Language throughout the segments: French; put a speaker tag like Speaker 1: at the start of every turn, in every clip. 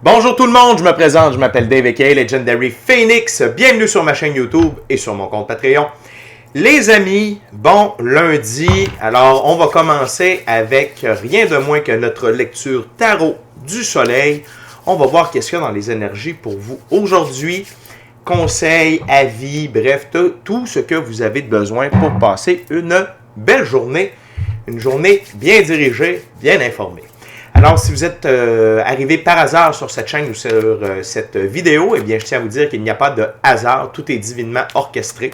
Speaker 1: Bonjour tout le monde, je me présente, je m'appelle Dave aka Legendary Phoenix. Bienvenue sur ma chaîne YouTube et sur mon compte Patreon. Les amis, bon lundi. Alors, on va commencer avec rien de moins que notre lecture tarot du soleil. On va voir qu'est-ce qu'il y a dans les énergies pour vous aujourd'hui. Conseils, avis, bref, tout ce que vous avez besoin pour passer une belle journée. Une journée bien dirigée, bien informée. Alors, si vous êtes arrivé par hasard sur cette chaîne ou sur cette vidéo, eh bien, je tiens à vous dire qu'il n'y a pas de hasard, tout est divinement orchestré.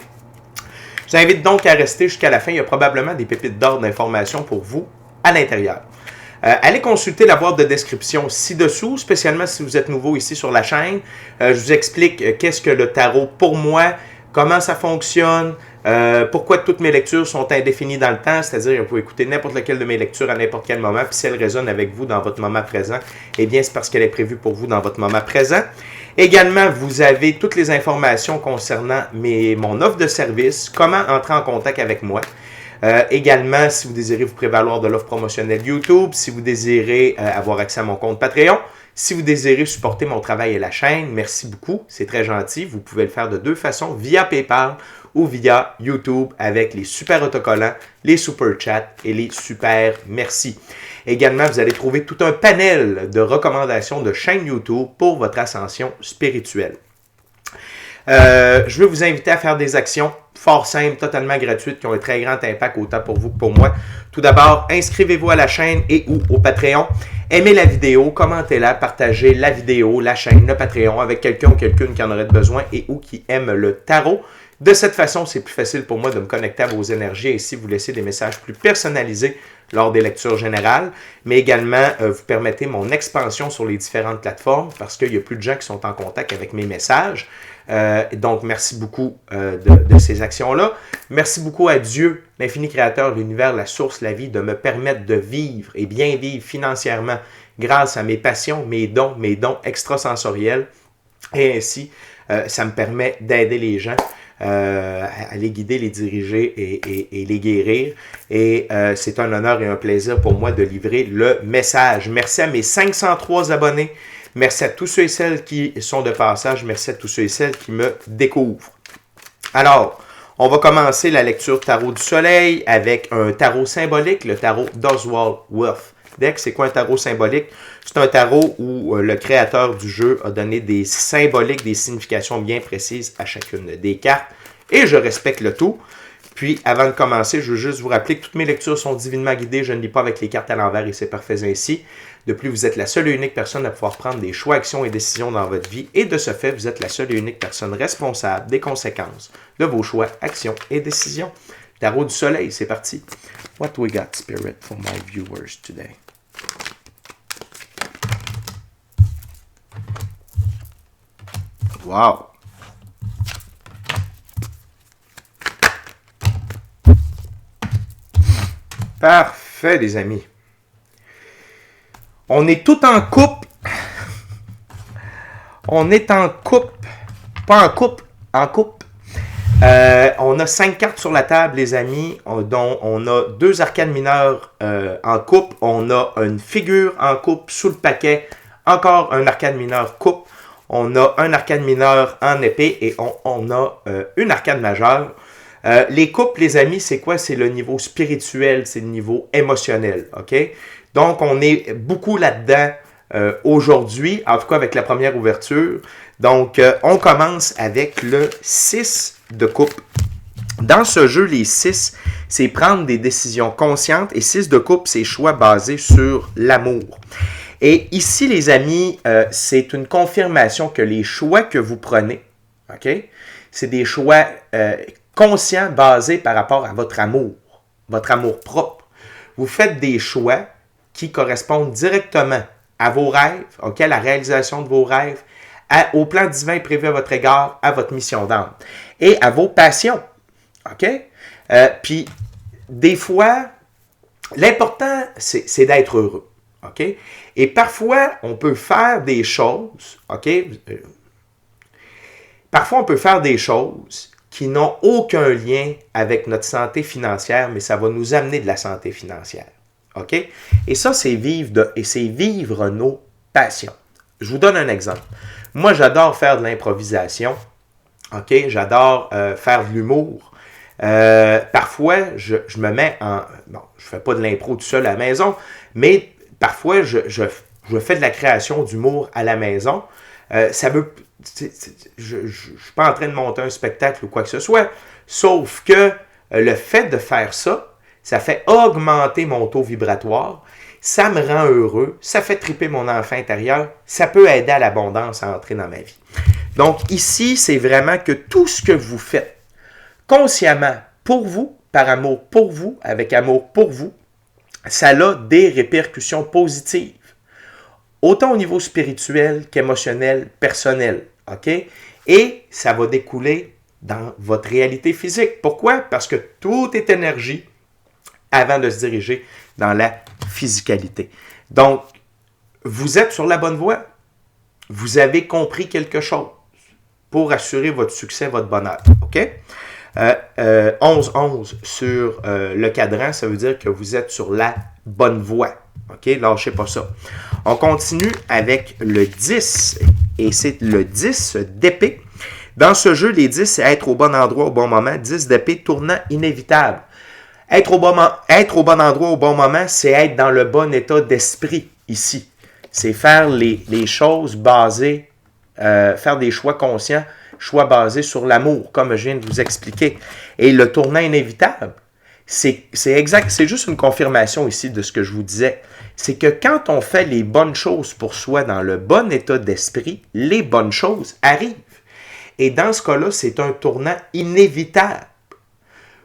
Speaker 1: Je vous invite donc à rester jusqu'à la fin, il y a probablement des pépites d'or d'informations pour vous à l'intérieur. Allez consulter la boîte de description ci-dessous, spécialement si vous êtes nouveau ici sur la chaîne. Je vous explique qu'est-ce que le tarot pour moi, comment ça fonctionne, pourquoi toutes mes lectures sont indéfinies dans le temps, c'est-à-dire que vous pouvez écouter n'importe lequel de mes lectures à n'importe quel moment, puis si elle résonne avec vous dans votre moment présent, eh bien c'est parce qu'elle est prévue pour vous dans votre moment présent. Également, vous avez toutes les informations concernant mon offre de service, comment entrer en contact avec moi. Également, si vous désirez vous prévaloir de l'offre promotionnelle YouTube, si vous désirez avoir accès à mon compte Patreon, si vous désirez supporter mon travail et la chaîne, merci beaucoup, c'est très gentil. Vous pouvez le faire de deux façons, via PayPal ou via YouTube avec les super autocollants, les super chats et les super merci. Également, vous allez trouver tout un panel de recommandations de chaînes YouTube pour votre ascension spirituelle. Je veux vous inviter à faire des actions fort simples, totalement gratuites, qui ont un très grand impact autant pour vous que pour moi. Tout d'abord, inscrivez-vous à la chaîne et ou au Patreon. Aimez la vidéo, commentez-la, partagez la vidéo, la chaîne, le Patreon avec quelqu'un ou quelqu'une qui en aurait besoin et ou qui aime le tarot. De cette façon, c'est plus facile pour moi de me connecter à vos énergies et ainsi vous laisser des messages plus personnalisés lors des lectures générales, mais également vous permettez mon expansion sur les différentes plateformes parce qu'il y a plus de gens qui sont en contact avec mes messages. Donc, merci beaucoup de ces actions-là. Merci beaucoup à Dieu, l'infini créateur, l'univers, la source, la vie, de me permettre de vivre et bien vivre financièrement grâce à mes passions, mes dons extrasensoriels. Et ainsi, ça me permet d'aider les gens à les guider, les diriger et les guérir. Et c'est un honneur et un plaisir pour moi de livrer le message. Merci à mes 503 abonnés. Merci à tous ceux et celles qui sont de passage. Merci à tous ceux et celles qui me découvrent. Alors, on va commencer la lecture tarot du soleil avec un tarot symbolique, le tarot d'Oswald Wolf. Deck, c'est quoi un tarot symbolique? C'est un tarot où le créateur du jeu a donné des symboliques, des significations bien précises à chacune des cartes. Et je respecte le tout. Puis, avant de commencer, je veux juste vous rappeler que toutes mes lectures sont divinement guidées. Je ne lis pas avec les cartes à l'envers et c'est parfait ainsi. De plus, vous êtes la seule et unique personne à pouvoir prendre des choix, actions et décisions dans votre vie. Et de ce fait, vous êtes la seule et unique personne responsable des conséquences de vos choix, actions et décisions. Tarot du soleil, c'est parti. What we got, Spirit, for my viewers today? Wow! Parfait, les amis. On est tout en couple. On est en couple. Pas en couple, en couple. On a 5 cartes sur la table, les amis, dont on a 2 arcanes mineures en couple. On a une figure en couple sous le paquet. Encore un arcane mineur couple. On a un arcane mineur en épée et on a une arcane majeure. Les couples, les amis, c'est quoi? C'est le niveau spirituel, c'est le niveau émotionnel, ok? Donc, on est beaucoup là-dedans aujourd'hui, en tout cas avec la première ouverture. Donc, on commence avec le 6 de coupe. Dans ce jeu, les 6, c'est prendre des décisions conscientes et 6 de coupe, c'est choix basés sur l'amour. Et ici, les amis, c'est une confirmation que les choix que vous prenez, ok, c'est des choix conscients basés par rapport à votre amour propre. Vous faites des choix qui correspondent directement à vos rêves, ok, à la réalisation de vos rêves, au plan divin prévu à votre égard, à votre mission d'âme et à vos passions. Ok? Puis, des fois, l'important, c'est d'être heureux. OK? Et parfois, on peut faire des choses, OK? Parfois, on peut faire des choses qui n'ont aucun lien avec notre santé financière, mais ça va nous amener de la santé financière. OK? Et ça, c'est vivre nos passions. Je vous donne un exemple. Moi, j'adore faire de l'improvisation. OK? J'adore faire de l'humour. Parfois, je me mets en... Bon, je fais pas de l'impro tout seul à la maison, mais parfois, je fais de la création d'humour à la maison. Ça veut... Je ne suis pas en train de monter un spectacle ou quoi que ce soit, sauf que le fait de faire ça, ça fait augmenter mon taux vibratoire, ça me rend heureux, ça fait triper mon enfant intérieur, ça peut aider à l'abondance à entrer dans ma vie. Donc ici, c'est vraiment que tout ce que vous faites consciemment pour vous, par amour pour vous, avec amour pour vous, ça a des répercussions positives, autant au niveau spirituel qu'émotionnel, personnel. OK? Et ça va découler dans votre réalité physique. Pourquoi? Parce que tout est énergie avant de se diriger dans la physicalité. Donc, vous êtes sur la bonne voie. Vous avez compris quelque chose pour assurer votre succès, votre bonheur. OK? 11-11 sur le cadran, ça veut dire que vous êtes sur la bonne voie. OK? Lâchez pas ça. On continue avec le 10. Et c'est le 10 d'épée. Dans ce jeu, les 10, c'est être au bon endroit au bon moment. 10 d'épée, tournant inévitable. Être au bon endroit au bon moment, c'est être dans le bon état d'esprit ici. C'est faire les choses basées, faire des choix conscients, choix basés sur l'amour, comme je viens de vous expliquer. Et le tournant inévitable, c'est exact, c'est juste une confirmation ici de ce que je vous disais. C'est que quand on fait les bonnes choses pour soi dans le bon état d'esprit, les bonnes choses arrivent. Et dans ce cas-là, c'est un tournant inévitable.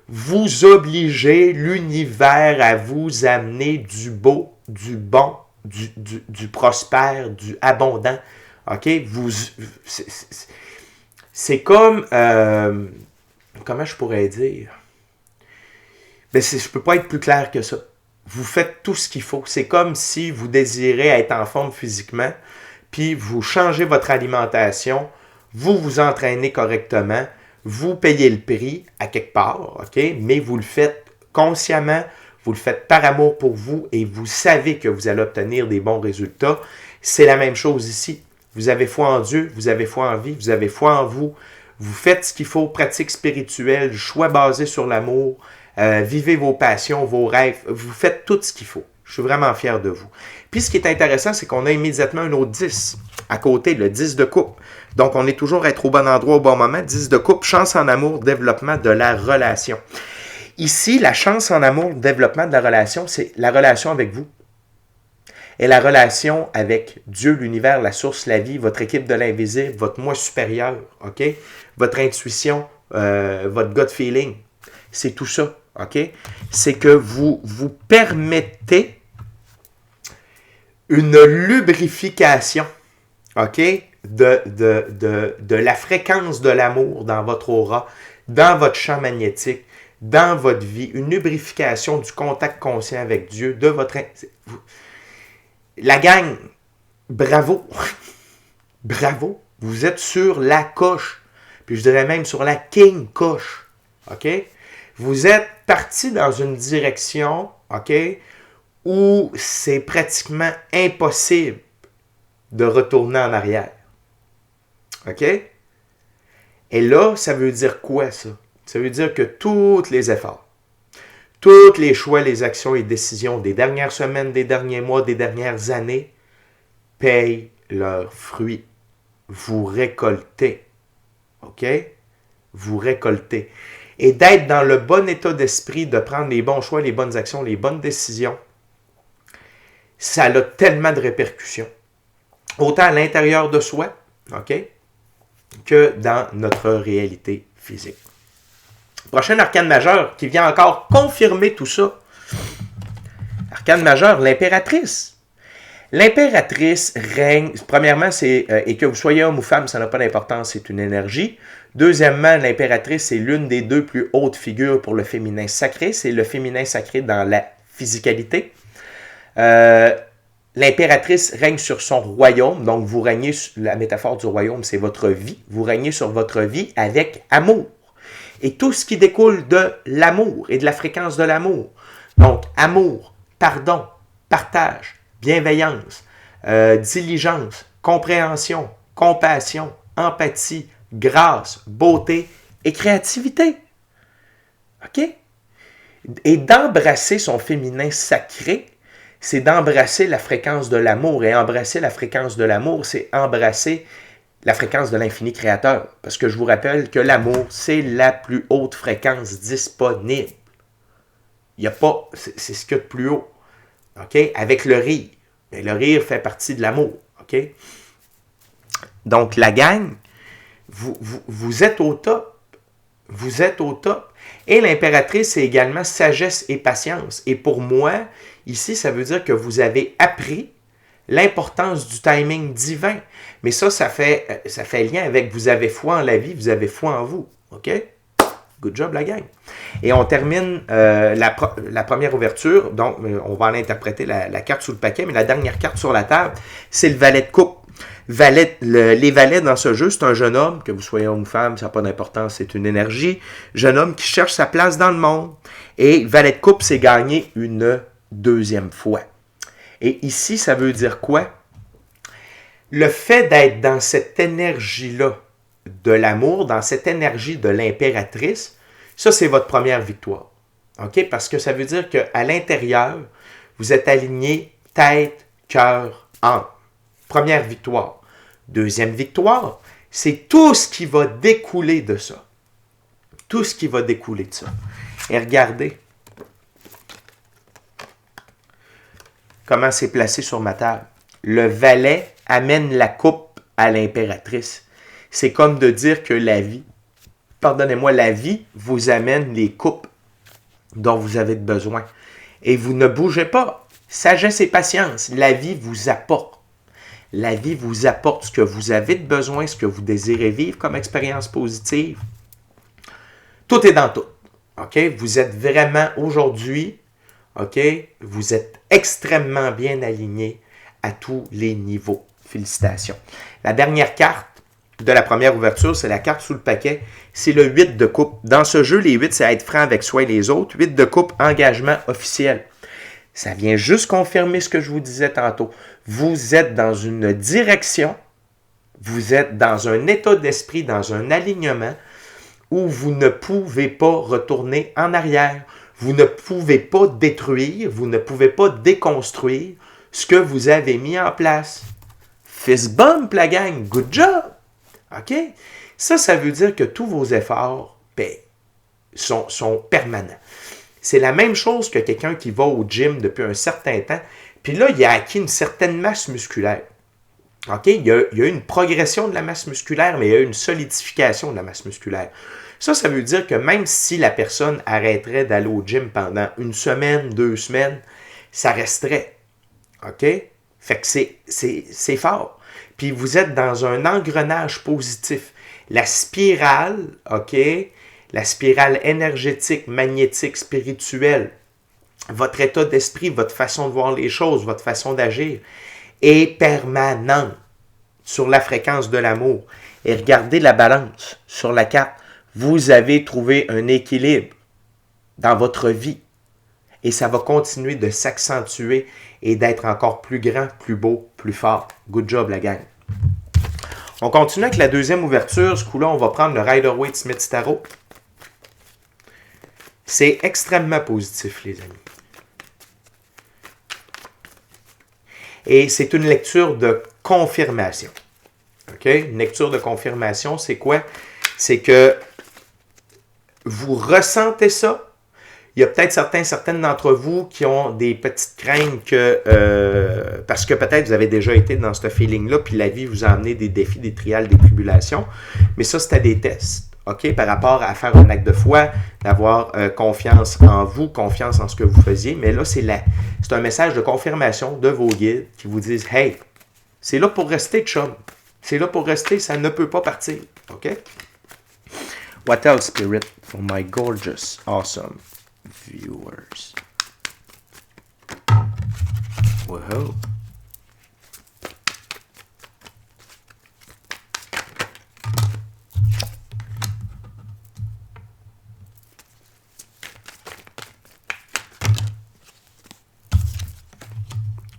Speaker 1: Vous obligez l'univers à vous amener du beau, du bon, du prospère, du abondant. OK? C'est comme... comment je pourrais dire? Ben, je ne peux pas être plus clair que ça. Vous faites tout ce qu'il faut. C'est comme si vous désirez être en forme physiquement, puis vous changez votre alimentation, vous vous entraînez correctement, vous payez le prix à quelque part, OK? Mais vous le faites consciemment, vous le faites par amour pour vous et vous savez que vous allez obtenir des bons résultats. C'est la même chose ici. Vous avez foi en Dieu, vous avez foi en vie, vous avez foi en vous. Vous faites ce qu'il faut, pratique spirituelle, choix basé sur l'amour, vivez vos passions, vos rêves. Vous faites tout ce qu'il faut. Je suis vraiment fier de vous. Puis ce qui est intéressant, c'est qu'on a immédiatement un autre 10 à côté, le 10 de coupe. Donc on est toujours à être au bon endroit au bon moment. 10 de coupe, chance en amour, développement de la relation. Ici, la chance en amour, développement de la relation, c'est la relation avec vous. Et la relation avec Dieu, l'univers, la source, la vie, votre équipe de l'invisible, votre moi supérieur, OK? Votre intuition, votre gut feeling. C'est tout ça, OK? C'est que vous permettez une lubrification, OK? De la fréquence de l'amour dans votre aura, dans votre champ magnétique, dans votre vie, une lubrification du contact conscient avec Dieu, de votre... La gang, bravo! Bravo! Vous êtes sur la coche. Puis je dirais même sur la king coche. OK? Vous êtes parti dans une direction, OK, où c'est pratiquement impossible de retourner en arrière. OK? Et là, ça veut dire quoi, ça? Ça veut dire que tous les efforts, tous les choix, les actions et décisions des dernières semaines, des derniers mois, des dernières années payent leurs fruits. Vous récoltez. OK? Vous récoltez. Et d'être dans le bon état d'esprit, de prendre les bons choix, les bonnes actions, les bonnes décisions, ça a tellement de répercussions. Autant à l'intérieur de soi, OK, que dans notre réalité physique. Prochain arcane majeur qui vient encore confirmer tout ça. Arcane majeur, l'impératrice. L'impératrice règne, premièrement, et que vous soyez homme ou femme, ça n'a pas d'importance, c'est une énergie. Deuxièmement, l'impératrice est l'une des deux plus hautes figures pour le féminin sacré. C'est le féminin sacré dans la physicalité. L'impératrice règne sur son royaume, donc vous régnez, la métaphore du royaume, c'est votre vie. Vous régnez sur votre vie avec amour. Et tout ce qui découle de l'amour et de la fréquence de l'amour. Donc, amour, pardon, partage, bienveillance, diligence, compréhension, compassion, empathie, grâce, beauté et créativité. OK? Et d'embrasser son féminin sacré, c'est d'embrasser la fréquence de l'amour. Et embrasser la fréquence de l'amour, c'est embrasser la fréquence de l'infini créateur. Parce que je vous rappelle que l'amour, c'est la plus haute fréquence disponible. Il n'y a pas... C'est ce qu'il y a de plus haut. OK? Avec le rire. Mais le rire fait partie de l'amour. OK? Donc, la gang, vous êtes au top. Vous êtes au top. Et l'impératrice, c'est également sagesse et patience. Et pour moi, ici, ça veut dire que vous avez appris l'importance du timing divin. Mais ça fait lien avec vous avez foi en la vie, vous avez foi en vous. OK? Good job, la gang. Et on termine la première ouverture. Donc, on va en interpréter la carte sous le paquet. Mais la dernière carte sur la table, c'est le valet de coupe. Les valets dans ce jeu, c'est un jeune homme, que vous soyez homme ou femme, ça n'a pas d'importance, c'est une énergie. Jeune homme qui cherche sa place dans le monde. Et valet de coupe, c'est gagner une deuxième fois. Et ici, ça veut dire quoi? Le fait d'être dans cette énergie-là de l'amour, dans cette énergie de l'impératrice, ça, c'est votre première victoire. OK? Parce que ça veut dire qu'à l'intérieur, vous êtes aligné tête, cœur, âme. Première victoire. Deuxième victoire, c'est tout ce qui va découler de ça. Tout ce qui va découler de ça. Et regardez comment c'est placé sur ma table. Le valet amène la coupe à l'impératrice. C'est comme de dire que la vie, pardonnez-moi, la vie vous amène les coupes dont vous avez besoin. Et vous ne bougez pas. Sagesse et patience, la vie vous apporte. La vie vous apporte ce que vous avez de besoin, ce que vous désirez vivre comme expérience positive. Tout est dans tout. OK? Vous êtes vraiment aujourd'hui, OK? Vous êtes extrêmement bien aligné à tous les niveaux. Félicitations. La dernière carte de la première ouverture, c'est la carte sous le paquet. C'est le 8 de coupe. Dans ce jeu, les 8, c'est être franc avec soi et les autres. 8 de coupe, engagement officiel. Ça vient juste confirmer ce que je vous disais tantôt. Vous êtes dans une direction, vous êtes dans un état d'esprit, dans un alignement où vous ne pouvez pas retourner en arrière. Vous ne pouvez pas détruire, vous ne pouvez pas déconstruire ce que vous avez mis en place. Fist bump, la gang, good job! OK? Ça veut dire que tous vos efforts sont permanents. C'est la même chose que quelqu'un qui va au gym depuis un certain temps, puis là, il a acquis une certaine masse musculaire. OK? Il y a une progression de la masse musculaire, mais il y a une solidification de la masse musculaire. Ça veut dire que même si la personne arrêterait d'aller au gym pendant une semaine, 2 semaines, ça resterait. OK? Fait que c'est fort. Puis vous êtes dans un engrenage positif. La spirale, OK? La spirale énergétique, magnétique, spirituelle, votre état d'esprit, votre façon de voir les choses, votre façon d'agir est permanente sur la fréquence de l'amour. Et regardez la balance sur la carte. Vous avez trouvé un équilibre dans votre vie. Et ça va continuer de s'accentuer et d'être encore plus grand, plus beau, plus fort. Good job, la gang. On continue avec la deuxième ouverture. Ce coup-là, on va prendre le Rider-Waite-Smith Tarot. C'est extrêmement positif, les amis. Et c'est une lecture de confirmation. OK? Une lecture de confirmation, c'est quoi? C'est que vous ressentez ça. Il y a peut-être certaines d'entre vous qui ont des petites craintes que, parce que peut-être vous avez déjà été dans ce feeling-là, puis la vie vous a amené des défis, des trials, des tribulations. Mais ça, c'était des tests. OK, par rapport à faire un acte de foi, d'avoir confiance en vous, confiance en ce que vous faisiez. Mais là, c'est un message de confirmation de vos guides qui vous disent « Hey, c'est là pour rester, chum. C'est là pour rester, ça ne peut pas partir. » OK? What else, Spirit, for my gorgeous, awesome viewers? Wow.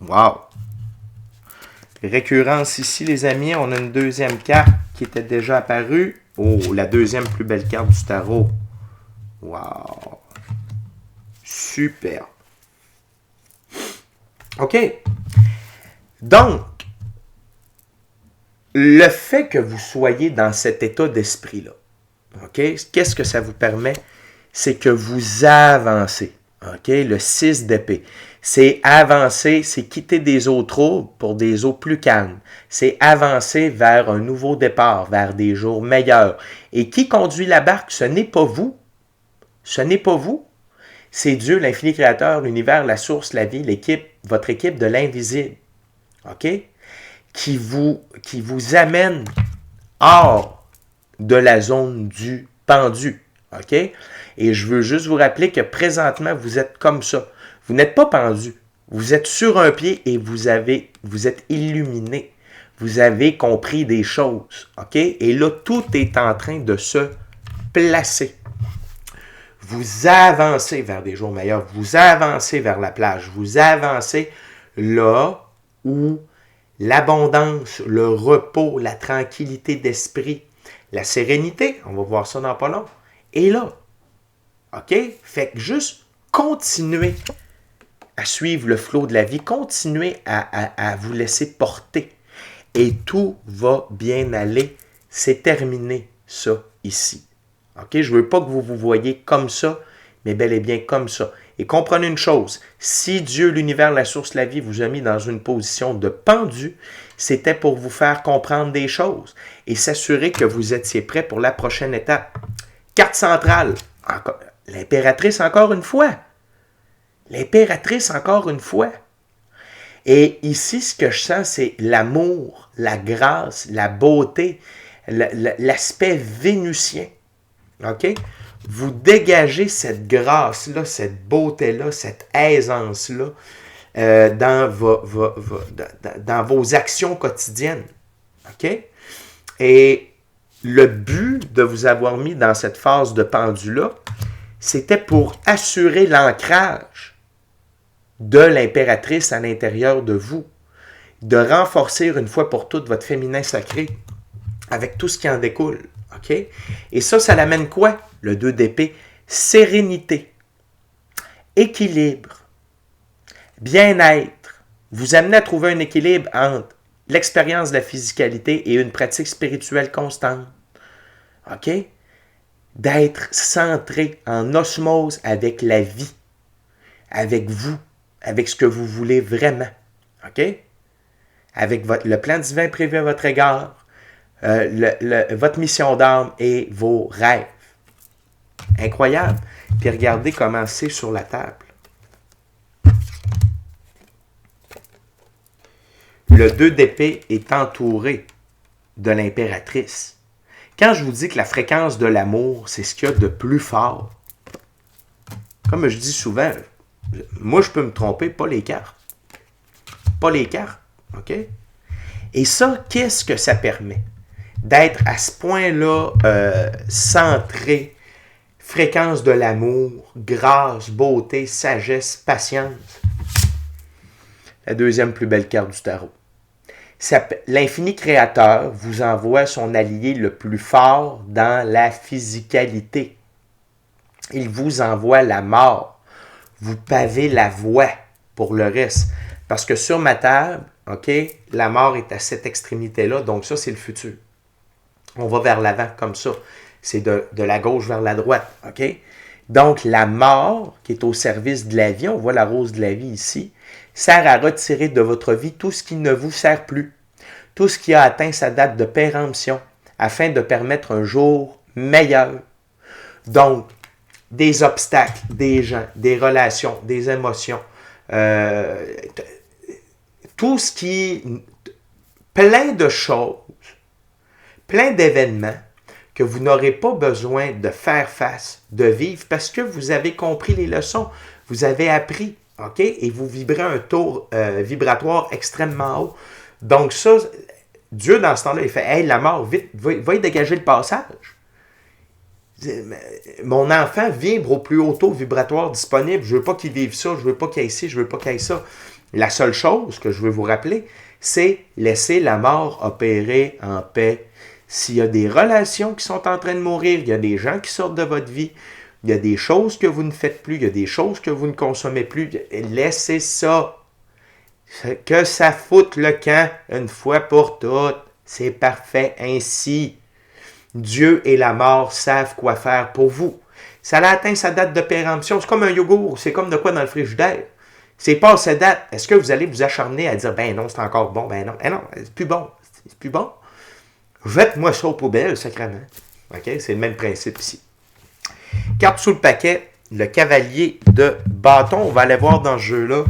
Speaker 1: Wow! Récurrence ici, les amis. On a une deuxième carte qui était déjà apparue. Oh, la deuxième plus belle carte du tarot. Wow. Super. OK. Donc, le fait que vous soyez dans cet état d'esprit-là, OK, qu'est-ce que ça vous permet? C'est que vous avancez. OK, le 6 d'épée. C'est avancer, c'est quitter des eaux troubles pour des eaux plus calmes. C'est avancer vers un nouveau départ, vers des jours meilleurs. Et qui conduit la barque? Ce n'est pas vous. Ce n'est pas vous. C'est Dieu, l'infini créateur, l'univers, la source, la vie, l'équipe, votre équipe de l'invisible. OK? Qui vous amène hors de la zone du pendu. OK? Et je veux juste vous rappeler que présentement, vous êtes comme ça. Vous n'êtes pas pendu. Vous êtes sur un pied et vous êtes illuminé. Vous avez compris des choses. OK? Et là, tout est en train de se placer. Vous avancez vers des jours meilleurs. Vous avancez vers la plage. Vous avancez là où l'abondance, le repos, la tranquillité d'esprit, la sérénité, on va voir ça dans pas long, est là. OK? Fait que juste continuez à suivre le flot de la vie, continuez à vous laisser porter. Et tout va bien aller. C'est terminé, ça, ici. OK? Je ne veux pas que vous vous voyez comme ça, mais bel et bien comme ça. Et comprenez une chose, si Dieu, l'univers, la source, la vie vous a mis dans une position de pendu, c'était pour vous faire comprendre des choses et s'assurer que vous étiez prêt pour la prochaine étape. Carte centrale, l'impératrice encore une fois. L'impératrice encore une fois. Et ici, ce que je sens, c'est l'amour, la grâce, la beauté, l'aspect vénusien. OK? Vous dégagez cette grâce-là, cette beauté-là, cette aisance-là dans vos actions quotidiennes. OK? Et le but de vous avoir mis dans cette phase de pendu-là, c'était pour assurer l'ancrage de l'impératrice à l'intérieur de vous, de renforcer une fois pour toutes votre féminin sacré avec tout ce qui en découle. OK? Et ça l'amène quoi? Le 2 d'épée, sérénité, équilibre, bien-être. Vous amenez à trouver un équilibre entre l'expérience de la physicalité et une pratique spirituelle constante. OK? D'être centré en osmose avec la vie, avec vous, avec ce que vous voulez vraiment. OK? Avec le plan divin prévu à votre égard, votre mission d'âme et vos rêves. Incroyable. Puis regardez comment c'est sur la table. Le 2 d'épée est entouré de l'impératrice. Quand je vous dis que la fréquence de l'amour, c'est ce qu'il y a de plus fort, comme je dis souvent, moi je peux me tromper, pas les cartes. Pas les cartes. OK? Et ça, qu'est-ce que ça permet? D'être à ce point-là centré, fréquence de l'amour, grâce, beauté, sagesse, patience. La deuxième plus belle carte du tarot. L'infini créateur vous envoie son allié le plus fort dans la physicalité. Il vous envoie la mort. Vous pavez la voie pour le reste. Parce que sur ma table, OK, la mort est à cette extrémité-là, donc ça, c'est le futur. On va vers l'avant comme ça. C'est de la gauche vers la droite. OK? Donc, la mort, qui est au service de la vie, on voit la rose de la vie ici, sert à retirer de votre vie tout ce qui ne vous sert plus, tout ce qui a atteint sa date de péremption, afin de permettre un jour meilleur. Donc, des obstacles, des gens, des relations, des émotions, tout ce qui... plein de choses, plein d'événements que vous n'aurez pas besoin de faire face, de vivre, parce que vous avez compris les leçons, vous avez appris, OK? Et vous vibrez un taux vibratoire extrêmement haut. Donc ça, Dieu, dans ce temps-là, il fait « Hey, la mort, vite, va y dégager le passage. » Mon enfant vibre au plus haut taux vibratoire disponible. Je ne veux pas qu'il vive ça, je ne veux pas qu'il y ait ci, je ne veux pas qu'il y ait ça. La seule chose que je veux vous rappeler, c'est laisser la mort opérer en paix. S'il y a des relations qui sont en train de mourir, il y a des gens qui sortent de votre vie, il y a des choses que vous ne faites plus, il y a des choses que vous ne consommez plus, laissez ça. Que ça foute le camp une fois pour toutes. C'est parfait ainsi. Dieu et la mort savent quoi faire pour vous. Ça a atteint sa date de péremption. C'est comme un yogourt. C'est comme de quoi dans le frigidaire. C'est pas sa date. Est-ce que vous allez vous acharner à dire, ben non, c'est encore bon, ben non. Eh non, c'est plus bon. C'est plus bon. Jette-moi ça aux poubelles, sacrément. OK? C'est le même principe ici. Carte sous le paquet, le cavalier de bâton. On va aller voir dans ce jeu-là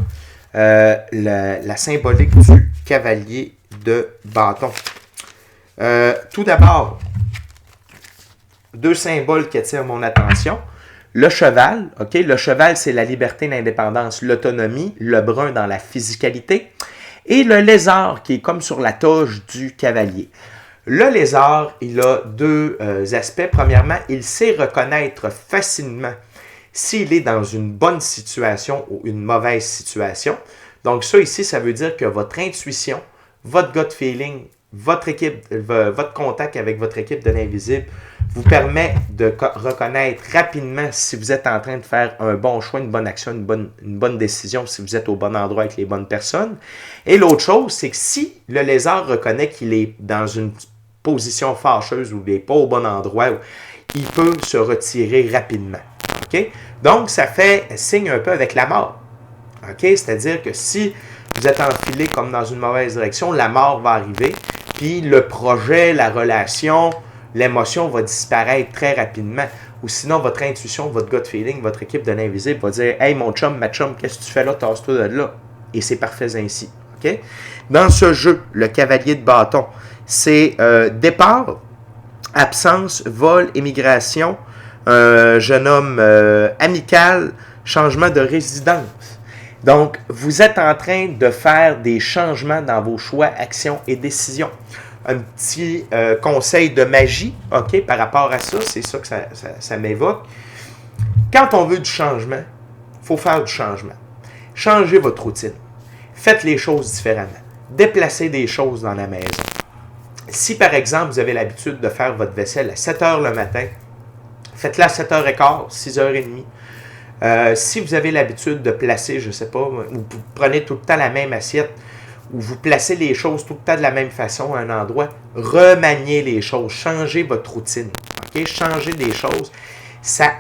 Speaker 1: la symbolique du cavalier de bâton. Tout d'abord, deux symboles qui attirent mon attention. Le cheval, OK? Le cheval, c'est la liberté, l'indépendance, l'autonomie, le brun dans la physicalité. Et le lézard, qui est comme sur la toge du cavalier. Le lézard, il a deux aspects. Premièrement, il sait reconnaître facilement s'il est dans une bonne situation ou une mauvaise situation. Donc ça ici, ça veut dire que votre intuition, votre gut feeling, votre contact avec votre équipe de l'invisible vous permet de reconnaître rapidement si vous êtes en train de faire un bon choix, une bonne action, une bonne décision, si vous êtes au bon endroit avec les bonnes personnes. Et l'autre chose, c'est que si le lézard reconnaît qu'il est dans une position fâcheuse ou il n'est pas au bon endroit, il peut se retirer rapidement. Okay? Donc, ça fait signe un peu avec la mort. Okay? C'est-à-dire que si vous êtes enfilé comme dans une mauvaise direction, la mort va arriver, puis le projet, la relation, l'émotion va disparaître très rapidement. Ou sinon, votre intuition, votre gut feeling, votre équipe de l'invisible va dire « Hey, mon chum, ma chum, qu'est-ce que tu fais là? Tasse-toi de là. » Et c'est parfait ainsi. Okay? Dans ce jeu, le cavalier de bâton, c'est départ, absence, vol, émigration, jeune homme amical, changement de résidence. Donc, vous êtes en train de faire des changements dans vos choix, actions et décisions. Un petit conseil de magie, OK, par rapport à ça, c'est ça que ça m'évoque. Quand on veut du changement, il faut faire du changement. Changez votre routine. Faites les choses différemment. Déplacez des choses dans la maison. Si, par exemple, vous avez l'habitude de faire votre vaisselle à 7 h le matin, faites-la à 7 h 15, 6 h 30. Si vous avez l'habitude de placer, je ne sais pas, vous prenez tout le temps la même assiette, ou vous placez les choses tout le temps de la même façon à un endroit, remaniez les choses, changez votre routine. Okay? Changez des choses, ça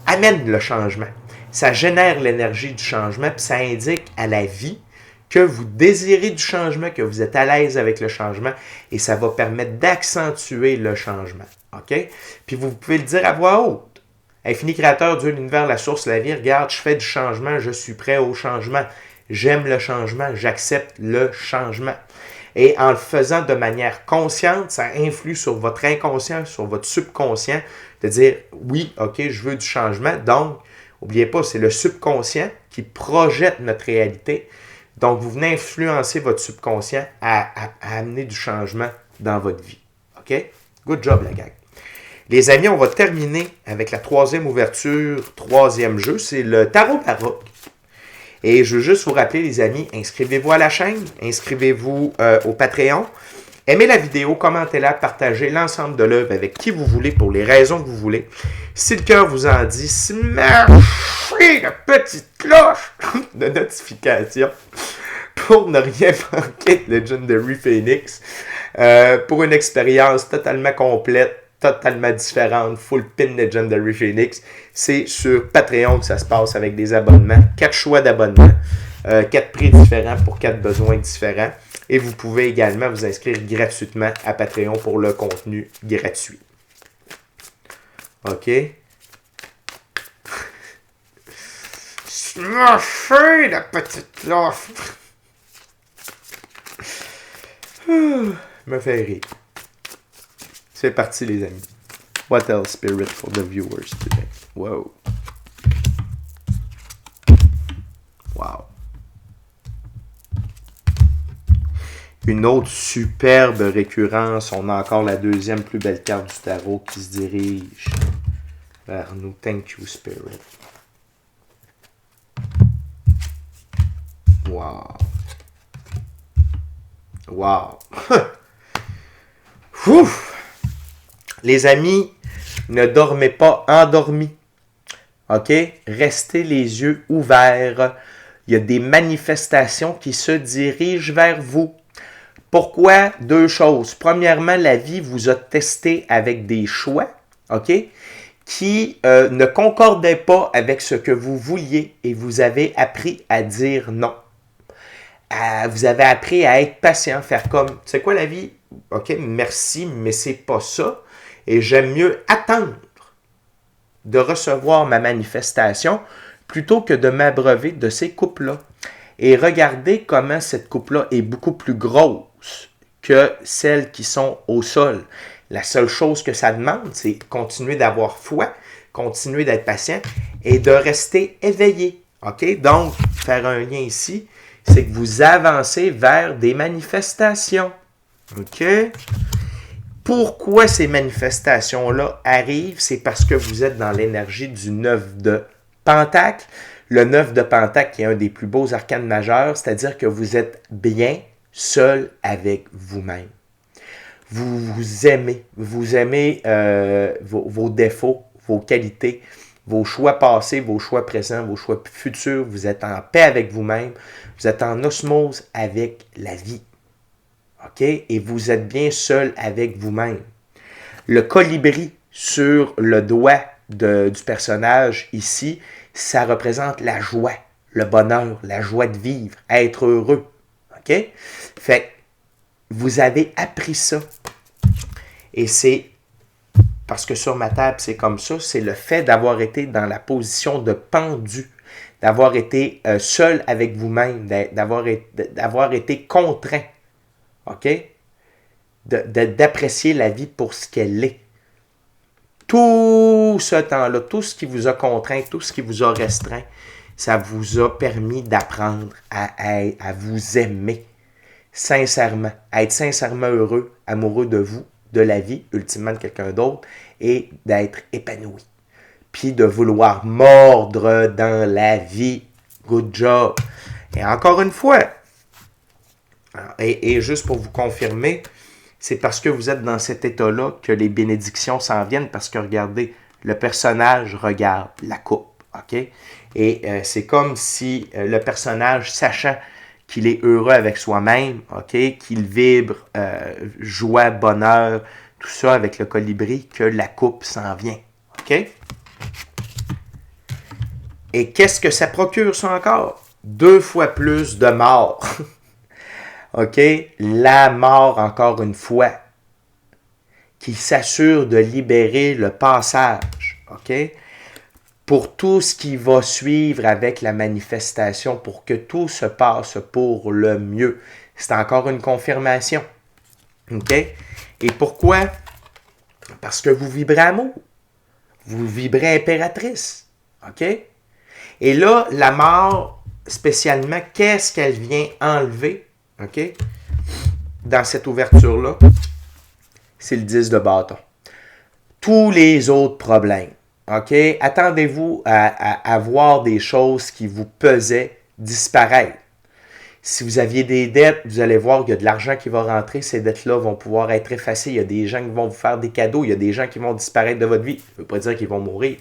Speaker 1: amène le changement. Ça génère l'énergie du changement, puis ça indique à la vie que vous désirez du changement, que vous êtes à l'aise avec le changement, et ça va permettre d'accentuer le changement. OK? Puis vous pouvez le dire à voix haute. Infini créateur, Dieu, l'univers, la source, la vie, regarde, je fais du changement, je suis prêt au changement. J'aime le changement, j'accepte le changement. Et en le faisant de manière consciente, ça influe sur votre inconscient, sur votre subconscient, de dire, oui, OK, je veux du changement. Donc, n'oubliez pas, c'est le subconscient qui projette notre réalité. Donc, vous venez influencer votre subconscient à amener du changement dans votre vie. OK? Good job, la gang. Les amis, on va terminer avec la troisième ouverture, troisième jeu. C'est le tarot baroque. Et je veux juste vous rappeler, les amis, inscrivez-vous à la chaîne, inscrivez-vous au Patreon. Aimez la vidéo, commentez-la, partagez l'ensemble de l'œuvre avec qui vous voulez, pour les raisons que vous voulez. Si le cœur vous en dit, smashez la petite cloche de notification pour ne rien manquer de Legendary Phoenix. Pour une expérience totalement complète, totalement différente, full pin Legendary Phoenix. C'est sur Patreon que ça se passe avec des abonnements. 4 choix d'abonnements, 4 prix différents pour 4 besoins différents. Et vous pouvez également vous inscrire gratuitement à Patreon pour le contenu gratuit. OK? Smashez la petite cloche! Me fait rire. C'est parti, les amis. What else spirit for the viewers today? Wow. Wow. Une autre superbe récurrence. On a encore la deuxième plus belle carte du tarot qui se dirige vers nous. Thank you, spirit. Wow. Wow! Ouf! Les amis, ne dormez pas endormis. OK? Restez les yeux ouverts. Il y a des manifestations qui se dirigent vers vous. Pourquoi? Deux choses. Premièrement, la vie vous a testé avec des choix, OK? Qui ne concordaient pas avec ce que vous vouliez et vous avez appris à dire non. Vous avez appris à être patient, faire comme, tu sais quoi la vie? OK, merci, mais c'est pas ça. Et j'aime mieux attendre de recevoir ma manifestation plutôt que de m'abreuver de ces coupes-là. Et regardez comment cette coupe-là est beaucoup plus grosse que celles qui sont au sol. La seule chose que ça demande, c'est continuer d'avoir foi, continuer d'être patient et de rester éveillé. OK? Donc, faire un lien ici, c'est que vous avancez vers des manifestations. OK? Pourquoi ces manifestations-là arrivent? C'est parce que vous êtes dans l'énergie du 9 de Pentacle. Le 9 de Pentacle est un des plus beaux arcanes majeurs, c'est-à-dire que vous êtes bien seul avec vous-même. Vous aimez vos défauts, vos qualités, vos choix passés, vos choix présents, vos choix futurs. Vous êtes en paix avec vous-même. Vous êtes en osmose avec la vie. OK? Et vous êtes bien seul avec vous-même. Le colibri sur le doigt du personnage ici, ça représente la joie, le bonheur, la joie de vivre, être heureux. OK? Fait que vous avez appris ça. Et c'est parce que sur ma table, c'est comme ça, c'est le fait d'avoir été dans la position de pendu, d'avoir été seul avec vous-même, d'avoir été contraint. OK? D'apprécier la vie pour ce qu'elle est. Tout ce temps-là, tout ce qui vous a contraint, tout ce qui vous a restreint, ça vous a permis d'apprendre à vous aimer sincèrement, à être sincèrement heureux, amoureux de vous, de la vie, ultimement de quelqu'un d'autre, et d'être épanoui. Puis de vouloir mordre dans la vie. Good job. Et encore une fois, et juste pour vous confirmer, c'est parce que vous êtes dans cet état-là que les bénédictions s'en viennent, parce que regardez, le personnage regarde la coupe, OK? Et c'est comme si le personnage, sachant qu'il est heureux avec soi-même, OK? Qu'il vibre joie, bonheur, tout ça avec le colibri, que la coupe s'en vient, OK? Et qu'est-ce que ça procure, ça encore? 2 fois plus de morts. OK? La mort, encore une fois, qui s'assure de libérer le passage. OK? Pour tout ce qui va suivre avec la manifestation, pour que tout se passe pour le mieux. C'est encore une confirmation. OK? Et pourquoi? Parce que vous vibrez amour. Vous vibrez impératrice. OK? Et là, la mort, spécialement, qu'est-ce qu'elle vient enlever? OK? Dans cette ouverture-là, c'est le 10 de bâton. Tous les autres problèmes. OK? Attendez-vous à voir des choses qui vous pesaient disparaître. Si vous aviez des dettes, vous allez voir qu'il y a de l'argent qui va rentrer. Ces dettes-là vont pouvoir être effacées. Il y a des gens qui vont vous faire des cadeaux. Il y a des gens qui vont disparaître de votre vie. Ça ne veut pas dire qu'ils vont mourir.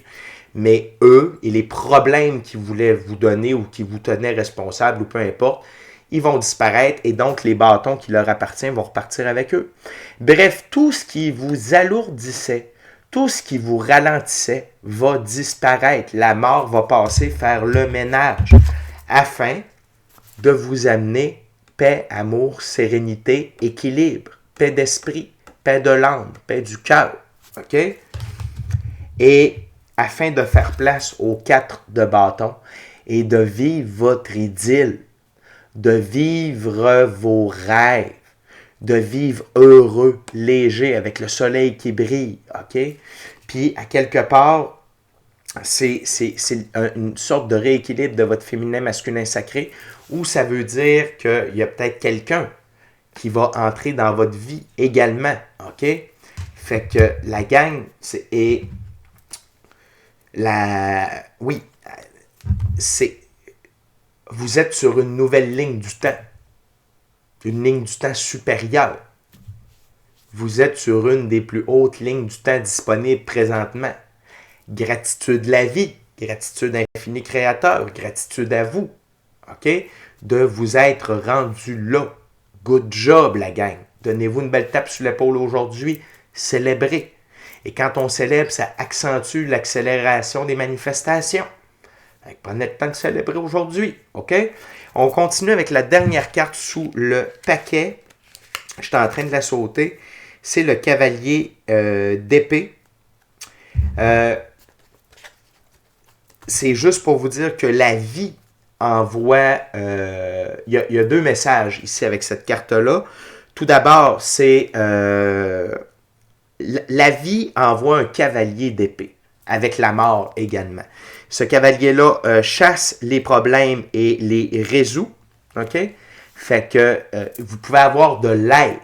Speaker 1: Mais eux et les problèmes qu'ils voulaient vous donner ou qui vous tenaient responsable ou peu importe, ils vont disparaître et donc les bâtons qui leur appartiennent vont repartir avec eux. Bref, tout ce qui vous alourdissait, tout ce qui vous ralentissait va disparaître. La mort va passer faire le ménage afin de vous amener paix, amour, sérénité, équilibre, paix d'esprit, paix de l'âme, paix du cœur. OK? Et afin de faire place aux 4 de bâton et de vivre votre idylle, de vivre vos rêves, de vivre heureux, léger, avec le soleil qui brille, OK? Puis, à quelque part, c'est une sorte de rééquilibre de votre féminin masculin sacré, où ça veut dire qu'il y a peut-être quelqu'un qui va entrer dans votre vie également, OK? Fait que la gang, oui, vous êtes sur une nouvelle ligne du temps. une ligne du temps supérieure. Vous êtes sur une des plus hautes lignes du temps disponibles présentement. Gratitude la vie, gratitude infini créateur, gratitude à vous, OK? De vous être rendu là. Good job, la gang. Donnez-vous une belle tape sur l'épaule aujourd'hui. Célébrez. Et quand on célèbre, ça accentue l'accélération des manifestations. Prenez le temps de célébrer aujourd'hui, OK? On continue avec la dernière carte sous le paquet. Je suis en train de la sauter. C'est le cavalier d'épée. C'est juste pour vous dire que la vie envoie... Il y a deux messages ici avec cette carte-là. Tout d'abord, c'est... la vie envoie un cavalier d'épée, avec la mort également. Ce cavalier-là chasse les problèmes et les résout. OK? Fait que vous pouvez avoir de l'aide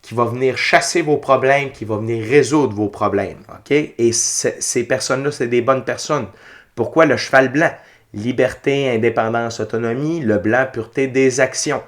Speaker 1: qui va venir chasser vos problèmes, qui va venir résoudre vos problèmes. OK? Et ces personnes-là, c'est des bonnes personnes. Pourquoi le cheval blanc? Liberté, indépendance, autonomie. Le blanc, pureté des actions.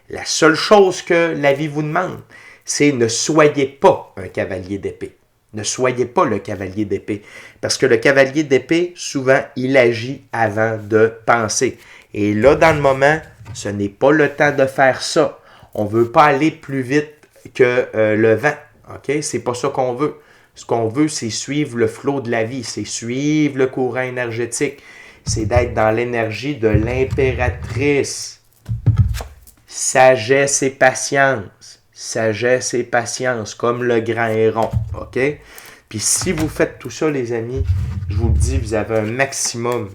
Speaker 1: La seule chose que la vie vous demande, c'est ne soyez pas un cavalier d'épée. Ne soyez pas le cavalier d'épée. Parce que le cavalier d'épée, souvent, il agit avant de penser. Et là, dans le moment, ce n'est pas le temps de faire ça. On ne veut pas aller plus vite que le vent. OK? C'est pas ça qu'on veut. Ce qu'on veut, c'est suivre le flot de la vie. C'est suivre le courant énergétique. C'est d'être dans l'énergie de l'impératrice. Sagesse et patience. Sagesse et patience, comme le grand héron. OK? Puis si vous faites tout ça, les amis, je vous le dis, vous avez un maximum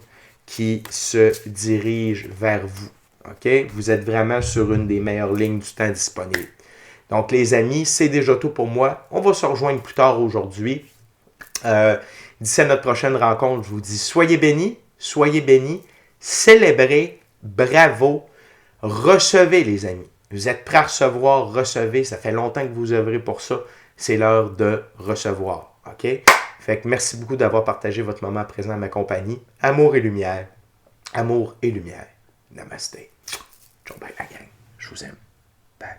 Speaker 1: qui se dirige vers vous. OK? Vous êtes vraiment sur une des meilleures lignes du temps disponibles. Donc, les amis, c'est déjà tout pour moi. On va se rejoindre plus tard aujourd'hui. D'ici à notre prochaine rencontre, je vous dis soyez bénis, célébrez, bravo, recevez, les amis. Vous êtes prêts à recevoir, recevez. Ça fait longtemps que vous œuvrez pour ça. C'est l'heure de recevoir. OK? Fait que merci beaucoup d'avoir partagé votre moment présent à ma compagnie. Amour et lumière. Amour et lumière. Namasté. Ciao, bye la gang. Je vous aime. Bye.